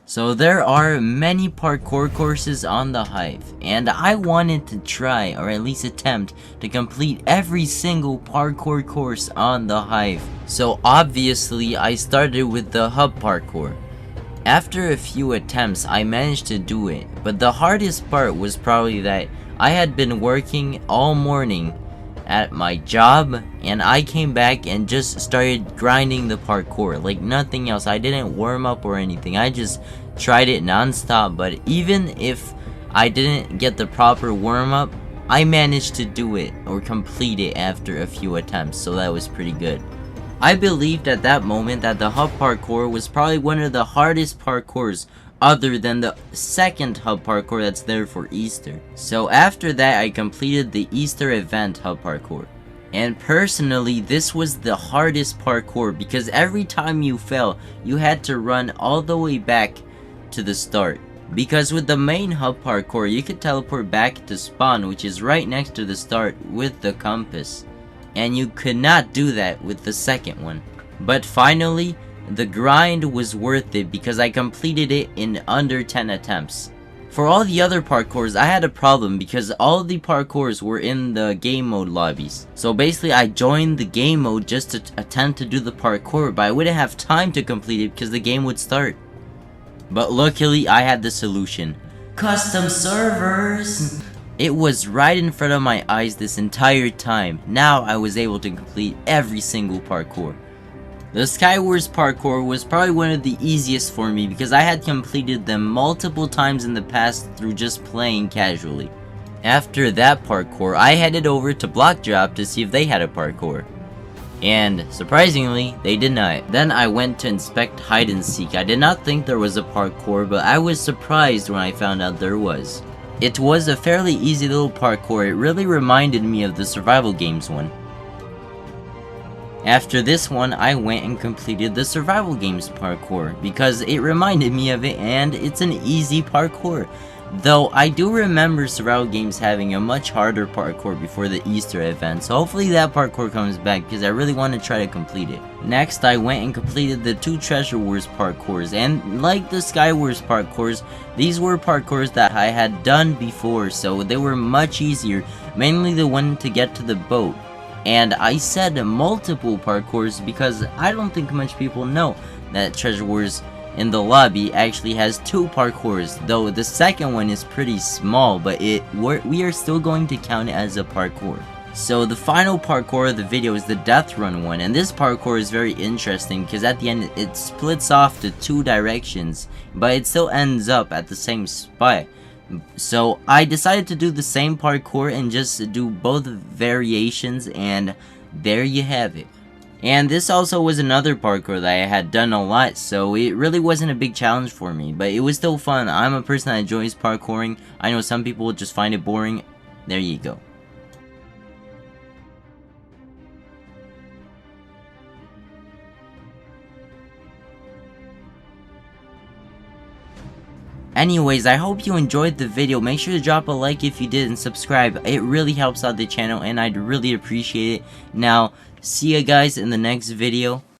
So there are many parkour courses on the Hive, and I wanted to try, or at least attempt, to complete every single parkour course on the Hive. So obviously I started with the hub parkour. After a few attempts I managed to do it, but the hardest part was probably that I had been working all morning at my job, and I came back and just started grinding the parkour like nothing else. I didn't warm up or anything, I just tried it non-stop. But even if I didn't get the proper warm-up, I managed to do it or complete it after a few attempts, so that was pretty good. I believed at that moment that the hub parkour was probably one of the hardest parkours other than the second hub parkour that's there for Easter. So after that I completed the Easter event hub parkour. And personally this was the hardest parkour because every time you fell you had to run all the way back to the start. Because with the main hub parkour you could teleport back to spawn, which is right next to the start with the compass. And you could not do that with the second one. But finally, the grind was worth it because I completed it in under 10 attempts. For all the other parkours, I had a problem because all of the parkours were in the game mode lobbies. So basically I joined the game mode just to attempt to do the parkour, but I wouldn't have time to complete it because the game would start. But luckily I had the solution. Custom servers! It was right in front of my eyes this entire time. Now I was able to complete every single parkour. The Skywars parkour was probably one of the easiest for me because I had completed them multiple times in the past through just playing casually. After that parkour, I headed over to Block Drop to see if they had a parkour. And surprisingly, they did not. Then I went to inspect hide and seek. I did not think there was a parkour, but I was surprised when I found out there was. It was a fairly easy little parkour. It really reminded me of the survival games one. After this one, I went and completed the survival games parkour because it reminded me of it and it's an easy parkour. Though I do remember survival games having a much harder parkour before the Easter event, so hopefully that parkour comes back because I really want to try to complete it. Next, I went and completed the 2 Treasure Wars parkours, and like the Skywars parkours, these were parkours that I had done before, so they were much easier, mainly the one to get to the boat. And I said multiple parkours because I don't think much people know that Treasure Wars in the lobby actually has 2 parkours, though the second one is pretty small, but we are still going to count it as a parkour. So the final parkour of the video is the death run one, and this parkour is very interesting because at the end it splits off to 2 directions, but it still ends up at the same spot. So I decided to do the same parkour and just do both variations, and there you have it. And this also was another parkour that I had done a lot, so it really wasn't a big challenge for me, but it was still fun. I'm a person that enjoys parkouring. I know some people just find it boring. There you go. Anyways, I hope you enjoyed the video. Make sure to drop a like if you did and subscribe. It really helps out the channel and I'd really appreciate it. Now, see you guys in the next video.